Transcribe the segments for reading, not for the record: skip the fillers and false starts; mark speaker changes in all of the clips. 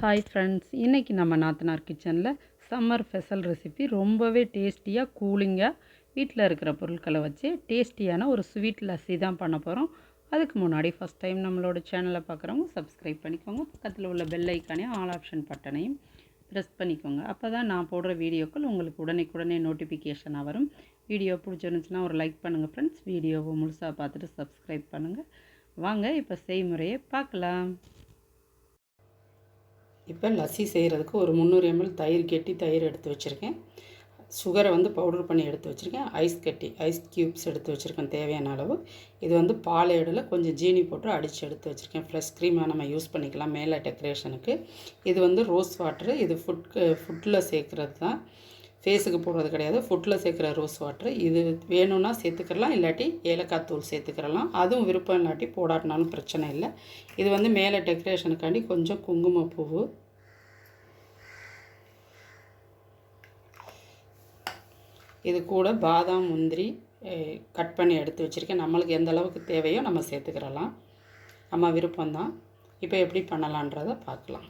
Speaker 1: Hi friends, இன்றைக்கி நம்ம நாத்தனார் கிச்சனில் சம்மர் ஸ்பெஷல் ரெசிபி ரொம்பவே டேஸ்டியாக கூலிங்காக வீட்டில் இருக்கிற பொருட்களை வச்சு டேஸ்டியான ஒரு ஸ்வீட் லஸ்ஸி தான் பண்ண போகிறோம். அதுக்கு முன்னாடி ஃபஸ்ட் டைம் நம்மளோட சேனலை பார்க்குறவங்க சப்ஸ்கிரைப் பண்ணிக்கோங்க. பக்கத்தில் உள்ள பெல் ஐக்கானையும் ஆல் ஆப்ஷன் பட்டனையும் ப்ரெஸ் பண்ணிக்கோங்க. அப்போ தான் நான் போடுற வீடியோக்கள் உங்களுக்கு உடனே நோட்டிஃபிகேஷனாக வரும். வீடியோ பிடிச்சிருந்துச்சுன்னா ஒரு லைக் பண்ணுங்கள் ஃப்ரெண்ட்ஸ். வீடியோவை முழுசாக பார்த்துட்டு சப்ஸ்கிரைப் பண்ணுங்கள். வாங்க இப்போ செய்முறையை பார்க்கலாம்.
Speaker 2: இப்போ லஸ்ஸி செய்கிறதுக்கு ஒரு 300 ml தயிர் கெட்டி தயிர் எடுத்து வச்சுருக்கேன். சுகரை பவுடர் பண்ணி எடுத்து வச்சுருக்கேன். ஐஸ் க்யூப்ஸ் எடுத்து வச்சுருக்கேன் தேவையான அளவு. இது பால் ஏடில் கொஞ்சம் ஜீனி போட்டு அடித்து எடுத்து வச்சுருக்கேன். ஃப்ரெஷ் க்ரீமாக நம்ம யூஸ் பண்ணிக்கலாம் மேலே டெக்கரேஷனுக்கு. இது ரோஸ் வாட்ரு. இது ஃபுட்டில் சேர்க்குறது தான், ஃபேஸுக்கு போடுறது கிடையாது. ஃபுட்டில் சேர்க்குற ரோஸ் வாட்ரு. இது வேணும்னா சேர்த்துக்கலாம், இல்லாட்டி ஏலக்காய் தூள் சேர்த்துக்கிறலாம். அதுவும் விருப்பம் இல்லாட்டி போடாட்டினாலும் பிரச்சனை இல்லை. இது மேலே டெக்கரேஷனுக்காண்டி கொஞ்சம் குங்குமப்பூவு, இது கூட பாதாம் முந்திரி கட் பண்ணி எடுத்து வச்சுருக்கேன். நம்மளுக்கு எந்த அளவுக்கு தேவையோ நம்ம சேர்த்துக்கிறலாம், நம்ம விருப்பம்தான். இப்போ எப்படி பண்ணலான்றதை பார்க்கலாம்.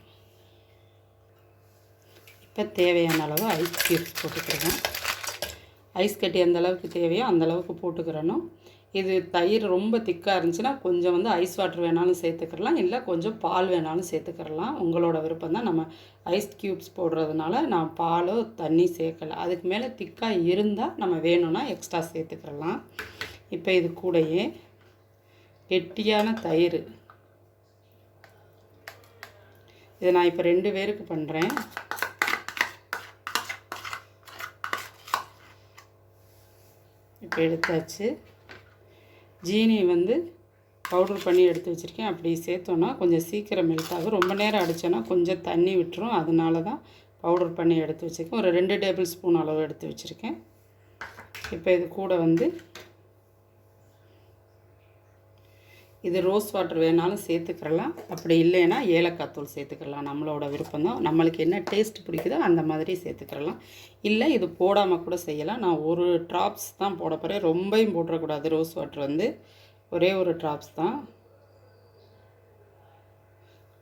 Speaker 2: இப்போ தேவையான அளவு ஐஸ் க்யூப்ஸ் போட்டுக்கிறேன். ஐஸ் கட்டி எந்த அளவுக்கு தேவையோ அந்த அளவுக்கு போட்டுக்கிறணும். இது தயிர் ரொம்ப திக்காக இருந்துச்சுன்னா கொஞ்சம் ஐஸ் வாட்டர் வேணாலும் சேர்த்துக்கிறலாம், இல்லை கொஞ்சம் பால் வேணாலும் சேர்த்துக்கிறலாம். உங்களோட விருப்பம் தான். நம்ம ஐஸ் க்யூப்ஸ் போடுறதுனால நான் பாலோ தண்ணி சேர்க்கலை. அதுக்கு மேலே திக்காக இருந்தால் நம்ம வேணும்னா எக்ஸ்ட்ரா சேர்த்துக்கிறலாம். இப்போ இது கூடயே கெட்டியான தயிர். இதை நான் இப்போ 2 பேருக்கு பண்ணுறேன். இப்போ எடுத்தாச்சு. ஜீனி பவுடர் பண்ணி எடுத்து வச்சுருக்கேன். அப்படி சேர்த்தோன்னா கொஞ்சம் சீக்கிரம் மெல்ட் ஆகும். ரொம்ப நேரம் அடித்தோன்னா கொஞ்சம் தண்ணி விட்டுரும். அதனால தான் பவுடர் பண்ணி எடுத்து வச்சுருக்கேன். ஒரு 2 டேபிள் ஸ்பூன் அளவு எடுத்து வச்சுருக்கேன். இப்போ இது கூட இது ரோஸ் வாட்டர் வேணாலும் சேர்த்துக்கிறலாம், அப்படி இல்லைன்னா ஏலக்காய் தூள் சேர்த்துக்கலாம். நம்மளோட விருப்பம் தான். நம்மளுக்கு என்ன டேஸ்ட் பிடிக்குதோ அந்த மாதிரி சேர்த்துக்கிறலாம். இல்லை இது போடாமல் கூட செய்யலாம். நான் ஒரு ட்ராப்ஸ் தான் போட போகிறேன். ரொம்பவும் போட்டுறக்கூடாது. ரோஸ் வாட்டர் ஒரே ஒரு ட்ராப்ஸ் தான்,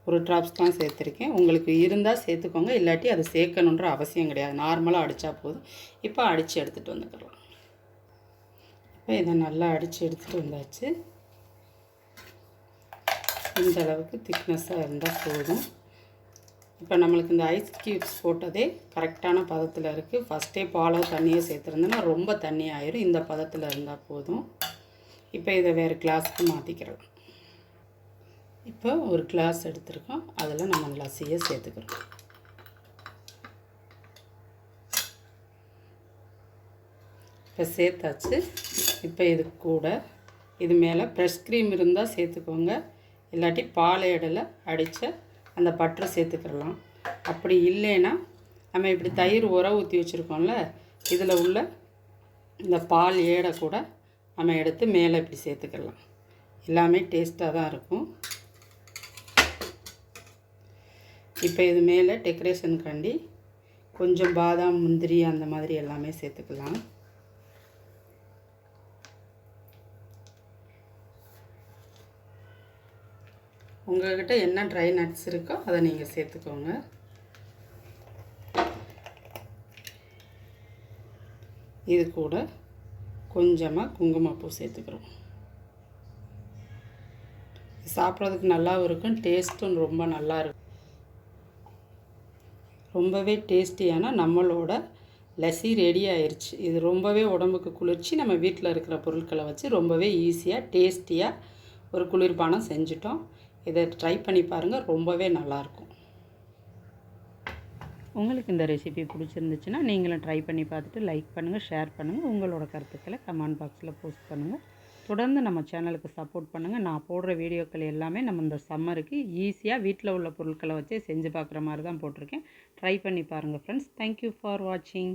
Speaker 2: ஒரு ட்ராப்ஸ் தான் சேர்த்துருக்கேன். உங்களுக்கு இருந்தால் சேர்த்துக்கோங்க, இல்லாட்டி அது சேர்க்கணுன்ற அவசியம் கிடையாது. நார்மலாக அடித்தா போதும். இப்போ அடித்து எடுத்துகிட்டு வந்துக்கலாம். இப்போ இதை நல்லா அடித்து எடுத்துகிட்டு வந்தாச்சு. இந்த அளவுக்கு திக்னஸாக இருந்தால் போதும். இப்போ நம்மளுக்கு இந்த ஐஸ் க்யூப்ஸ் போட்டதே கரெக்டான பதத்தில் இருக்குது. ஃபஸ்ட்டே பாலோ தண்ணியோ சேர்த்துருந்தோன்னா ரொம்ப தண்ணி ஆயிரும். இந்த பதத்தில் இருந்தால் போதும். இப்போ இதை வேறு கிளாஸுக்கு மாற்றிக்கிறோம். இப்போ ஒரு கிளாஸ் எடுத்துருக்கோம், அதில் நம்ம லஸ்ஸியை சேர்த்துக்கிறோம். இப்போ சேர்த்தாச்சு. இப்போ இது கூட இது மேலே ஃப்ரெஷ் க்ரீம் இருந்தால் சேர்த்துக்கோங்க, இல்லாட்டி பால் ஏடில் அடித்த அந்த பட்டரை சேர்த்துக்கிறலாம். அப்படி இல்லைன்னா நம்ம இப்படி தயிர் ஊற்றி வச்சுருக்கோம்ல, இதில் உள்ள இந்த பால் ஏடை கூட நம்ம எடுத்து மேலே இப்படி சேர்த்துக்கலாம். எல்லாமே டேஸ்ட்டாக தான் இருக்கும். இப்போ இது மேலே டெக்கரேஷனுக்காண்டி கொஞ்சம் பாதாம் முந்திரி அந்த மாதிரி எல்லாமே சேர்த்துக்கலாம். உங்கள்கிட்ட என்ன ட்ரை நட்ஸ் இருக்கோ அதை நீங்கள் சேர்த்துக்கோங்க. இது கூட கொஞ்சமாக குங்குமப்பூ சேர்த்துக்கிறோம். சாப்பிட்றதுக்கு நல்லாவும் இருக்கும், டேஸ்ட்டும் ரொம்ப நல்லா இருக்கும். ரொம்பவே டேஸ்டியான நம்மளோட லஸ்ஸி ரெடி ஆயிடுச்சு. இது ரொம்பவே உடம்புக்கு குளிர்ச்சி. நம்ம வீட்டில் இருக்கிற பொருட்களை வச்சு ரொம்பவே ஈஸியாக டேஸ்டியாக ஒரு குளிர்பானம் செஞ்சிட்டோம். இதை ட்ரை பண்ணி பாருங்கள், ரொம்பவே நல்லாயிருக்கும்.
Speaker 1: உங்களுக்கு இந்த ரெசிபி பிடிச்சிருந்துச்சுன்னா நீங்களும் ட்ரை பண்ணி பார்த்துட்டு லைக் பண்ணுங்கள், ஷேர் பண்ணுங்கள். உங்களோட கருத்துக்களை கமெண்ட் பாக்ஸில் போஸ்ட் பண்ணுங்கள். தொடர்ந்து நம்ம சேனலுக்கு சப்போர்ட் பண்ணுங்கள். நான் போடுற வீடியோக்கள் எல்லாமே நம்ம இந்த சம்மருக்கு ஈஸியாக வீட்டில் உள்ள பொருட்களை வச்சே செஞ்சு பார்க்குற மாதிரி தான் போட்டிருக்கேன். ட்ரை பண்ணி பாருங்கள் ஃப்ரெண்ட்ஸ். தேங்க்யூ ஃபார் வாட்சிங்.